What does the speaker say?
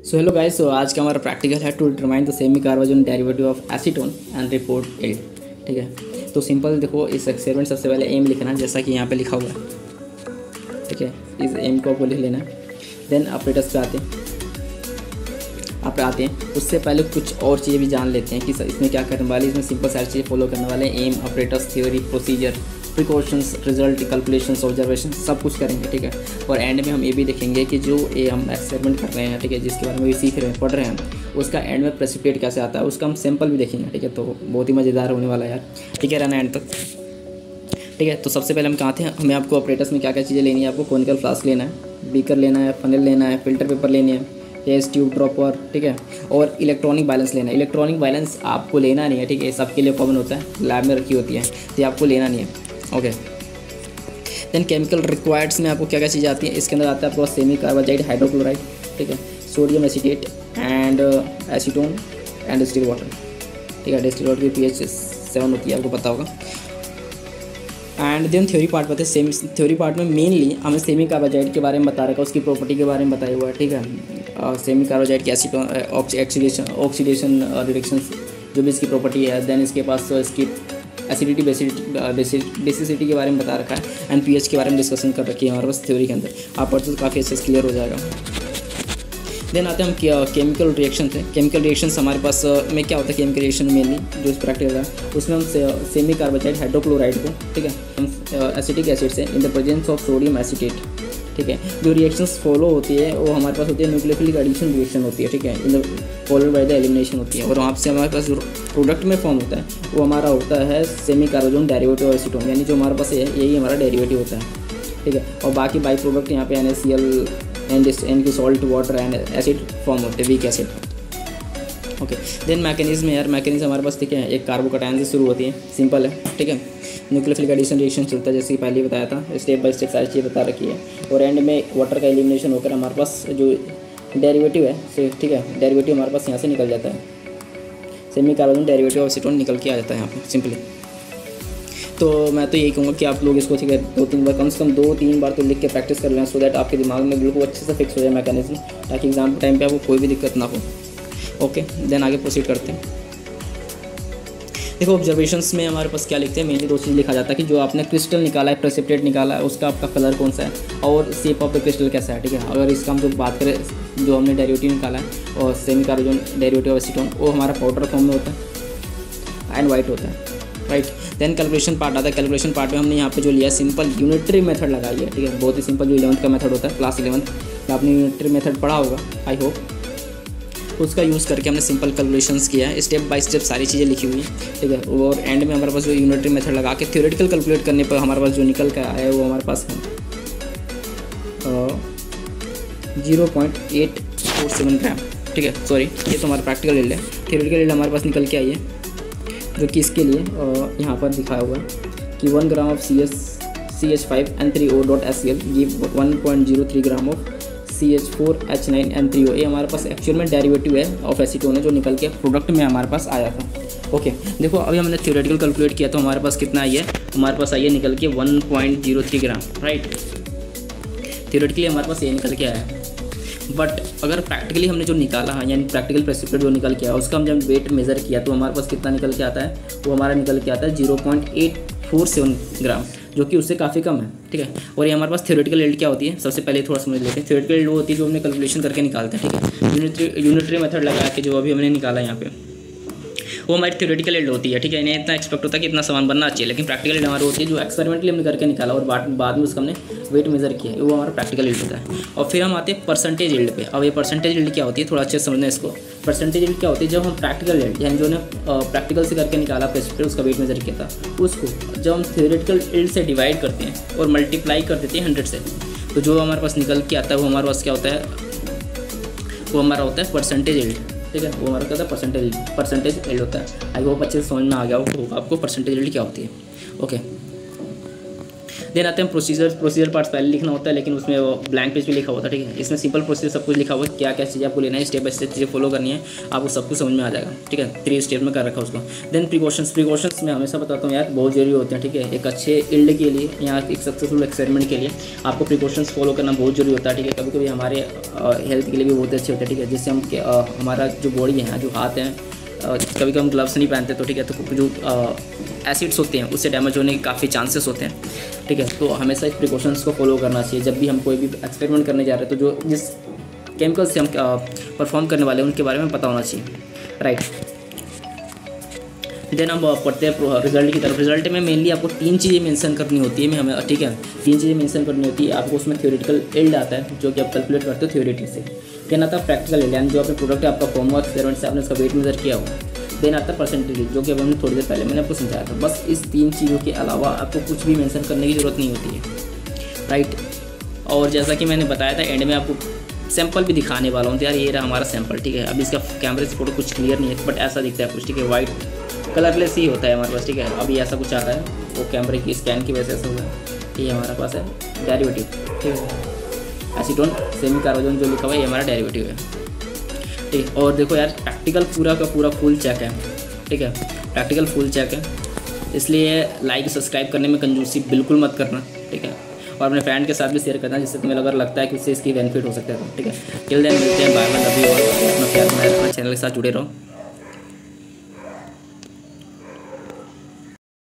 So hello guys, सो आज का हमारा प्रैक्टिकल है to determine the semicarbazone derivative of acetone and report it. ठीक है, तो सिंपल देखो, इस एक्सपेरिमेंट सबसे पहले एम लिखना जैसा कि यहाँ पे लिखा हुआ है। ठीक है, इस एम को आपको लिख लेना है। देन ऑपरेटर्स पे आते हैं उससे पहले कुछ और चीज़ें भी जान लेते हैं कि इसमें क्या करने वाले। इसमें सिंपल सारी चीज़ें फॉलो करने वाले हैं। Aim, apparatus, theory, procedure, precautions, result, calculations, observation, सब कुछ करेंगे। ठीक है, और एंड में हम ये भी देखेंगे कि जो ये हम एक्सपेरिमेंट कर रहे हैं, ठीक है, जिसके बारे में भी सीख रहे हैं, पढ़ रहे हैं, उसका एंड में प्रेसिपिटेट कैसे आता है, उसका हम सैंपल भी देखेंगे। ठीक है, तो बहुत ही मज़ेदार होने वाला है यार। ठीक है, रहना एंड तक। ठीक है, तो सबसे पहले हम कहाँ थे, हमें आपको ऑपरेटर्स में क्या क्या चीज़ें लेनी है। आपको कॉनिकल फ्लास्क लेना है, बीकर लेना है, फनल लेना है, फिल्टर पेपर लेनी है, टेस्ट ट्यूब, ड्रॉपर। ठीक है, और इलेक्ट्रॉनिक बैलेंस लेना है। इलेक्ट्रॉनिक बैलेंस आपको लेना नहीं है, ठीक है, सबके लिए कॉमन होता है, लैब में रखी होती है, तो आपको लेना नहीं है। ओके, देन केमिकल रिक्वायर्ड्स में आपको क्या क्या चीज़ें आती हैं। इसके अंदर आता है आपको सेमी कार्बाइड हाइड्रोक्लोराइड, ठीक है, sodium acetate and acetone and distil water. ठीक है, डिस्टिल वाटर की pH 7 होती है, आपको पता होगा। एंड देन थ्योरी पार्ट बताते हैं। थ्योरी पार्ट में मेनली हमें सेमी कार्बाइड के बारे में बता रखा है, उसकी प्रॉपर्टी के बारे में बताया हुआ है। ठीक है, सेमी कार्बाइड की ऑक्सीडेशन रिडक्शन जो भी इसकी प्रॉपर्टी है। देन इसके पास इसकी एसिडिटी बेसिसिटी के बारे में बता रखा है एंड पीएच के बारे में डिस्कशन कर रखी है हमारे पास थ्योरी के अंदर। आप पढ़ते तो काफ़ी अच्छे से क्लियर हो जाएगा। देन आते हैं हम केमिकल रिएक्शन थे। केमिकल रिएक्शंस हमारे पास में क्या होता है, केमिकल रिएक्शन मेनली जो इस प्रैक्टिकल है उसमें हम सेमी कार्बाइड हाइड्रोक्लोराइड को, ठीक है, हम एसिटिक एसिड से in the presence of sodium acetate, ठीक है, जो रिएक्शंस फॉलो होती है वो हमारे पास होती है न्यूक्लियोफिलिक एडिशन रिएक्शन होती है। ठीक है, in the followed by the elimination होती है, और वहाँ से हमारे पास जो प्रोडक्ट में फॉर्म होता है वो हमारा होता है semi carbogen derivative of acetone, यानी जो हमारे पास है यही हमारा डेरिवेटिव होता है। ठीक है, और बाकी बाई प्रोडक्ट यहाँ पे NaCl एंड की salt, water and acid form होते हैं, weak acid. Okay, then mechanism यार, मैकेनिज्म हमारे पास ठीक है, एक कार्बोकैटायन से शुरू होती है, सिंपल है। ठीक है, न्यूक्लियोफिलिक एडिशन रिएक्शन चलता है जैसे कि पहले बताया था, स्टेप बाय स्टेप सारी चीज़ें बता रखी है, और एंड में वाटर का एलिमिनेशन होकर हमारे पास जो डेरिवेटिव है, ठीक है, डेरिवेटिव हमारे पास यहाँ से निकल जाता है, semi carbogen derivative of acetone निकल के आ जाता है यहाँ पे सिंपली। तो मैं तो यही कहूँगा कि आप लोग इसको, ठीक है, 2-3 बार, कम से कम 2-3 बार तो लिख के प्रैक्टिस कर लें, सो दैट आपके दिमाग में बिल्कुल अच्छे से फिक्स हो जाए मैकेनिज्म, ताकि एग्जाम के टाइम पे आपको कोई भी दिक्कत ना हो। ओके, देन आगे प्रोसीड करते हैं। देखो, ऑब्जर्वेशंस में हमारे पास क्या लिखते हैं, मेनली 2 चीज़ लिखा जाता है कि जो आपने क्रिस्टल निकाला है, प्रेसिपिटेट निकाला है, उसका आपका कलर कौन सा है और शेप ऑफ द क्रिस्टल कैसा है। ठीक है, अगर इसका हम जो बात करें, जो हमने डेरिवेटिव निकाला है और semi carbogen derivative of acetone, वो हमारा पाउडर फॉर्म में होता है एंड वाइट होता है, राइट। देन कैलकुलेशन पार्ट आता है। कैलकुलेशन पार्ट में हमने यहाँ पे जो लिया सिंपल यूनिटरी मेथड लगाई है। ठीक है, बहुत ही सिंपल, जो 11th का मेथड होता है, क्लास 11th में आपने यूनिटरी मेथड पढ़ा होगा आई होप, उसका यूज़ करके हमने सिंपल कैलकुलेशंस किया है, स्टेप बाय स्टेप सारी चीज़ें लिखी हुई है। ठीक है, और एंड में हमारे पास जो यूनिटरी मेथड लगा के थ्योरेटिकल कैलकुलेट करने पर हमारे पास जो निकल कर आया है वो हमारे पास है 0.847 ग्राम। ठीक है, सॉरी, ये तो हमारा प्रैक्टिकल यील्ड है। थ्योरेटिकल यील्ड हमारे पास निकल के आई है, जो कि इसके लिए यहाँ पर दिखाया हुआ है कि 1 gram of CH5N3O.HCl give 1.03 gram of CH4H9N3O। ये हमारे पास एक्चुअल में डेरिवेटिव है ऑफ एसीटोन है, जो निकल के प्रोडक्ट में हमारे पास आया था। ओके, देखो अभी हमने थ्योरेटिकल कैलकुलेट किया तो हमारे पास कितना आई है, हमारे पास आई है निकल के 1.03 ग्राम, राइट। थ्योरेटिकली हमारे पास ये निकल के आया है, बट अगर प्रैक्टिकली हमने जो निकाला है, यानी प्रैक्टिकल प्रेसिपिटेट जो निकल के आया, उसका हम जब वेट मेज़र किया तो हमारे पास कितना निकल के आता है, वो हमारा निकल के आता है 0.847 ग्राम, जो कि उससे काफ़ी कम है। ठीक है, और ये हमारे पास थ्योरेटिकल यील्ड क्या होती है, सबसे पहले थोड़ा समझ लेते हैं। थ्योरेटिकल यील्ड वो होती है जो हमने कैलकुलेशन करके निकालते हैं। ठीक है, यूनिटरी मेथड लगा के जो अभी हमने निकाला यहाँ पे, वो हमारी थ्योरेटिकल यील्ड होती है। ठीक है, इन्हें इतना एक्सपेक्ट होता है कि इतना सामान बनना चाहिए, लेकिन प्रैक्टिकल यील्ड हमारी होती है जो एक्सपेरिमेंटली हमने करके निकाला और बाद में उसका हमने वेट मेजर किया है, वो हमारा प्रैक्टिकल यील्ड होता है। और फिर हम आते हैं परसेंटेज यील्ड पे। अब ये परसेंटेज यील्ड क्या होती है, थोड़ा अच्छे से समझना इसको। परसेंटेज यील्ड क्या होती है, जब हम प्रैक्टिकल यील्ड, यानी जो ने प्रैक्टिकल से करके निकाला प्रेसिपिटेट, उसका वेट मेजर किया था, उसको जब हम थ्योरेटिकल यील्ड से डिवाइड करते हैं और मल्टीप्लाई कर देते हैं 100 से, तो जो हमारे पास निकल के आता है वो हमारे पास क्या होता है, वो हमारा होता है परसेंटेज यील्ड। ठीक है, वो हमारा क्या होता है, परसेंटेज यील्ड होता है। आई होप अच्छे से समझ में आ गया होगा आपको परसेंटेज यील्ड क्या होती है। ओके, देन आते हैं प्रोसीजर पार्ट्स पहले लिखना होता है, लेकिन उसमें वो ब्लैंक पेज भी लिखा होता है, ठीक है। इसमें सिंपल प्रोसीजर सब कुछ लिखा हुआ है, क्या क्या चीज़ें आपको लेना है, स्टेप बाय स्टेप चीज़ें फॉलो करनी है, आपको सब कुछ समझ में आ जाएगा, ठीक है। 3 स्टेप में कर रखा उसको। देन प्रिकॉशंस मैं हमेशा बताता हूँ यार, बहुत जरूरी होते हैं, ठीक है। एक अच्छे इल्ड के लिए या एक सक्सेसफुल एक्सपेरिमेंट के लिए आपको प्रिकॉशंस फॉलो करना बहुत जरूरी होता है, ठीक है। कभी कभी हमारे हेल्थ के लिए भी बहुत अच्छे होते हैं, ठीक है। जिससे हम हमारा जो बॉडी है, जो हाथ हैं, कभी कभी हम ग्लव्स नहीं पहनते तो, ठीक है, तो जो एसिड्स होते हैं उससे डैमेज होने के काफ़ी चांसेस होते हैं, ठीक है। तो हमेशा इस प्रिकॉशंस को फॉलो करना चाहिए जब भी हम कोई भी एक्सपेरिमेंट करने जा रहे हैं, तो जो जिस केमिकल से हम परफॉर्म करने वाले हैं उनके बारे में पता होना चाहिए, राइट। देन हम पढ़ते हैं रिजल्ट की तरफ। रिजल्ट में मेनली आपको 3 चीज़ें मेंशन करनी होती है, हमें, ठीक है। 3 चीज़ें मेंशन करनी होती है आपको। उसमें थ्योरेटिकल इल्ड आता है जो कि आप कैलकुलेट करते हो थ्योरेटिक से। देन आता है प्रैक्टिकल इल्ड, यानी जो आपने प्रोडक्ट है, आपका फॉर्मूला एक्सपेरिमेंट से आपने उसका वेट मेजर किया हो। देन आता है परसेंटेज, जो कि अब हमने थोड़ी देर पहले मैंने आपको समझाया था। बस इस 3 चीज़ों के अलावा आपको कुछ भी मेंशन करने की ज़रूरत नहीं होती है, राइट। और जैसा कि मैंने बताया था, एंड में आपको सैंपल भी दिखाने वाला हूँ। तो यार ये रहा हमारा सैंपल, ठीक है। अब इसका कैमरे से फोटो कुछ क्लियर नहीं है, बट ऐसा दिखता है कुछ, ठीक है। वाइट कलरलेस ही होता है हमारे पास, ठीक है। अभी ऐसा कुछ आता है, वो कैमरे की स्कैन की वजह से ऐसा हुआ है। ये हमारे पास है डेरिवेटिव, ठीक है। एसीटोन सेमी कार्बोजन जो लिखा हुआ है, ये हमारा डेरिवेटिव है, ठीक। और देखो यार, प्रैक्टिकल पूरा का पूरा फुल चेक है, ठीक है। प्रैक्टिकल फुल चेक है, इसलिए लाइक सब्सक्राइब करने में कंजूसी बिल्कुल मत करना, ठीक है। और अपने फ्रेंड के साथ भी शेयर करना, जिससे तुम्हें अगर लगता है कि उससे इसकी बेनिफिट हो सकता है, ठीक है। टिल देन मिलते हैं, bye bye, love you all. अपना प्यार बनाए रखना, चैनल के साथ जुड़े रहो।